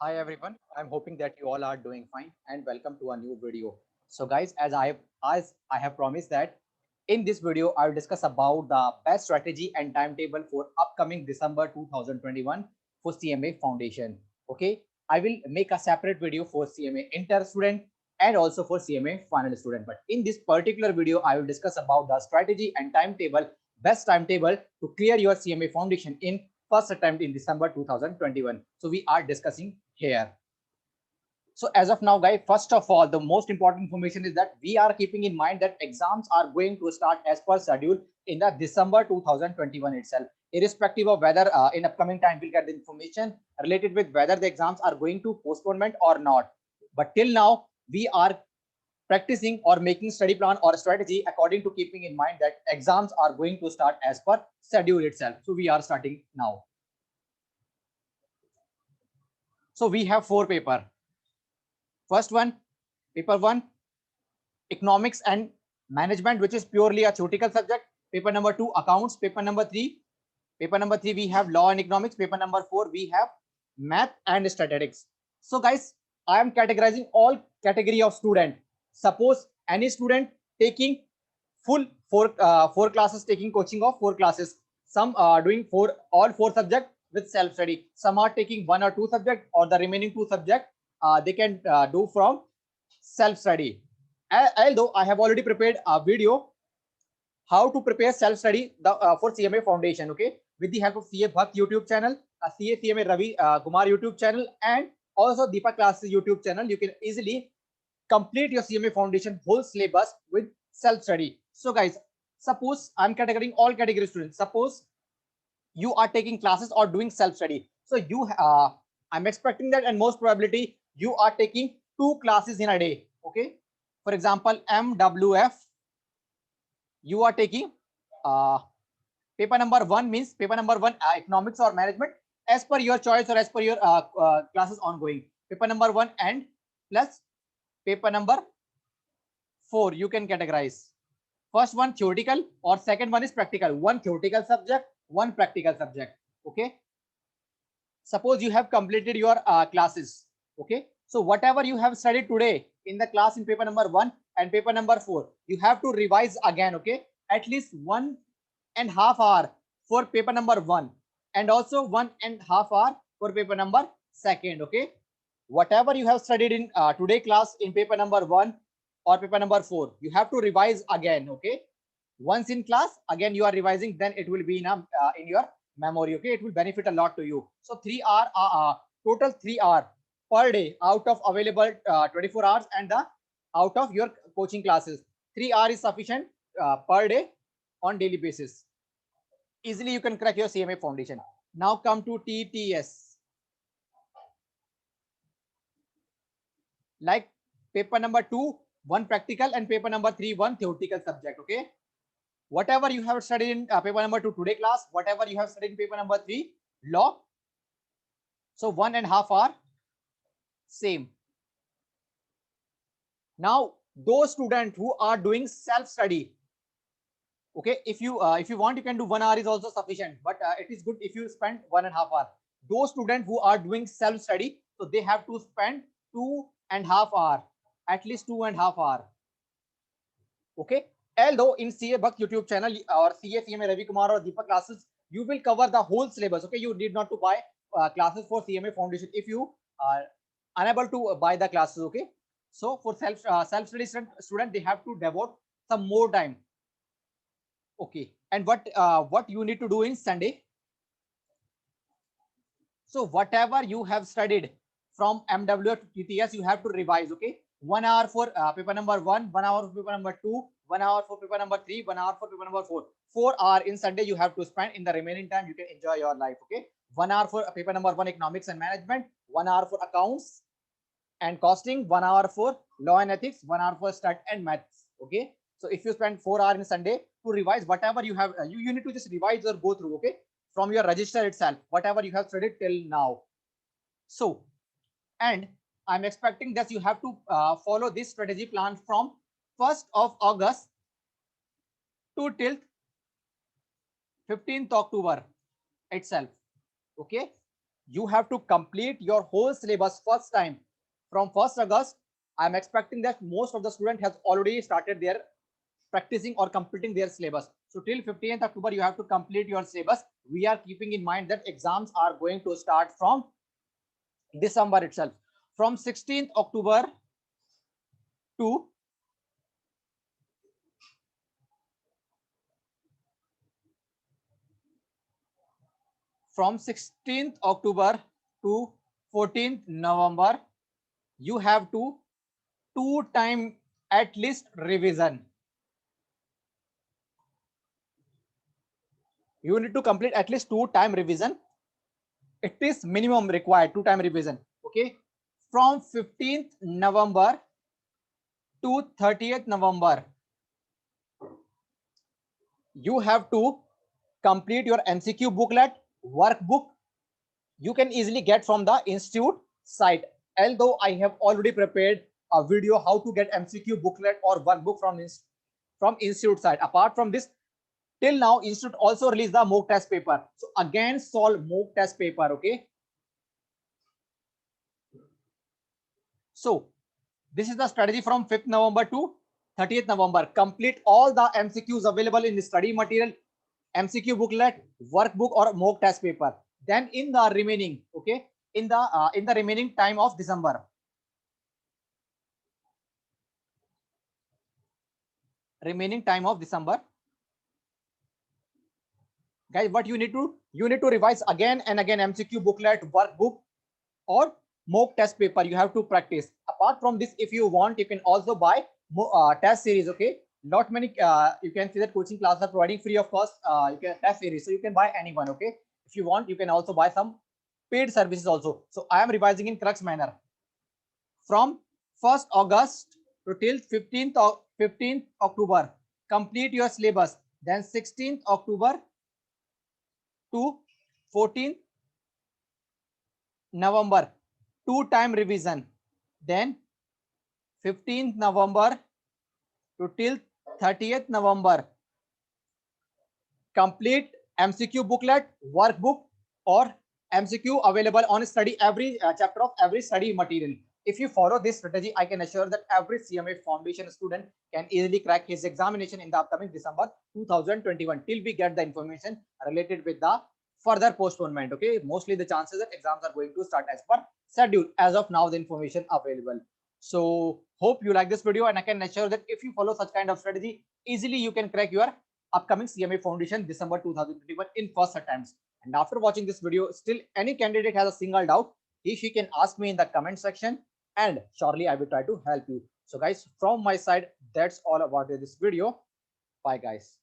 Hi everyone. I'm hoping that you all are doing fine and welcome to a new video. So guys, as I have promised that in this video I will discuss about the best strategy and timetable for upcoming December 2021 for CMA Foundation. Okay, I will make a separate video for CMA inter student and also for CMA final student. But in this particular video, I will discuss about the strategy and timetable, best timetable to clear your CMA Foundation in first attempt in December 2021. So we are discussing here. So as of now, guys, first of all, the most important information is that we are keeping in mind that exams are going to start as per schedule in the December 2021 itself, irrespective of whether in upcoming time we'll get the information related with whether the exams are going to postponement or not. But till now, we are practicing or making study plan or strategy according to keeping in mind that exams are going to start as per schedule itself. So we are starting now. So we have four paper. First one, paper one, economics and management, which is purely a theoretical subject. Paper number two, accounts. Paper number three, we have law and economics. Paper number four, we have math and statistics. So guys, I am categorizing all category of student. Suppose any student taking full four classes, taking coaching of four classes. Some are doing all four subject with self study. Some are taking one or two subject, or the remaining two subject they can do from self study. Although I have already prepared a video how to prepare self study for CMA Foundation, okay, with the help of CA Bhatt YouTube channel, CA CMA Ravi Kumar YouTube channel, and also Deepak Classes YouTube channel. You can easily complete your CMA Foundation whole syllabus with self study. So guys, suppose I'm categorizing all category students. Suppose you are taking classes or doing self study. So I'm expecting that, and most probability you are taking two classes in a day. Okay, for example, MWF, you are taking uh, paper number one, means paper number one, economics or management, as per your choice or as per your classes ongoing. Paper number one and plus paper number four, you can categorize. First one theoretical or second one is practical. One theoretical subject, one practical subject. Okay. Suppose you have completed your classes. Okay. So whatever you have studied today in the class in paper number one and paper number four, you have to revise again. Okay. At least 1.5 hour for paper number one, and also 1.5 hour for paper number second. Okay. Whatever you have studied in today class in paper number one or paper number four, you have to revise again. Okay. Once in class, again you are revising, then it will be in your memory. Okay, it will benefit a lot to you. So 3 hour total 3 hour per day out of available 24 hours, and the out of your coaching classes, 3 hour is sufficient per day on daily basis. Easily you can crack your CMA Foundation. Now come to TTS. Like paper number two, one practical, and paper number three, one theoretical subject. Okay, whatever you have studied in paper number two today class, whatever you have studied in paper number three, law, so 1.5 hour, same. Now those students who are doing self study, okay, if you want, you can do 1 hour is also sufficient, but it is good if you spend 1.5 hour. Those students who are doing self study, so they have to spend 2.5 hour, at least 2.5 hour. Okay, although in CA Bhatt YouTube channel or CA CMA Ravi Kumar or Deepak classes, you will cover the whole syllabus. Okay, you need not to buy classes for CMA Foundation if you are unable to buy the classes. Okay, so for self study student, they have to devote some more time. Okay, and what you need to do in Sunday? So whatever you have studied from MW to TTS, you have to revise. Okay, 1 hour for paper number one, 1 hour for paper number two, 1 hour for paper number three, 1 hour for paper number four. 4 hour in Sunday you have to spend. In the remaining time, you can enjoy your life. Okay, 1 hour for paper number one, economics and management, 1 hour for accounts and costing, 1 hour for law and ethics, 1 hour for stat and maths. Okay, so if you spend 4 hours in Sunday to revise whatever you have, you need to just revise or go through. Okay, from your register itself, whatever you have studied till now. So, and I'm expecting that you have to follow this strategy plan from 1st of August to till 15th October itself. Okay, you have to complete your whole syllabus first time from 1st August. I'm expecting that most of the student has already started their practicing or completing their syllabus. So till 15th October, you have to complete your syllabus. We are keeping in mind that exams are going to start from December itself. From 16th October to from 16th October to 14th November, you have to two-time at least revision. You need to complete at least two-time revision. It is minimum required two-time revision. Okay. From 15th November to 30th November, you have to complete your MCQ booklet, workbook. You can easily get from the institute site. Although I have already prepared a video how to get MCQ booklet or workbook from institute site. Apart from this, till now institute also released the mock test paper. So again solve mock test paper. Okay. So this is the strategy from 5th November to 30th November. Complete all the MCQs available in the study material, MCQ booklet, workbook or mock test paper. Then in the remaining, okay, in the remaining time of December, guys, what you need to revise again and again MCQ booklet, workbook or mock test paper. You have to practice. Apart from this, if you want, you can also buy test series. Okay, not many you can see that coaching classes are providing free of cost you can test series, so you can buy anyone. Okay, if you want, you can also buy some paid services also. So I am revising in crux manner from 1st August to till 15th October. Complete your syllabus. Then 16th October to 14th November, two-time revision. Then 15th November to till 30th November, complete MCQ booklet, workbook or MCQ available on study every chapter of every study material. If you follow this strategy, I can assure that every CMA foundation student can easily crack his examination in the upcoming December 2021 till we get the information related with the further postponement. Okay, mostly the chances that exams are going to start as per schedule. As of now, the information available. So hope you like this video, and I can assure that if you follow such kind of strategy, easily you can crack your upcoming CMA foundation December 2021 in first attempts. And after watching this video, still any candidate has a single doubt, he she can ask me in the comment section, and surely I will try to help you. So guys, from my side, that's all about this video. Bye guys.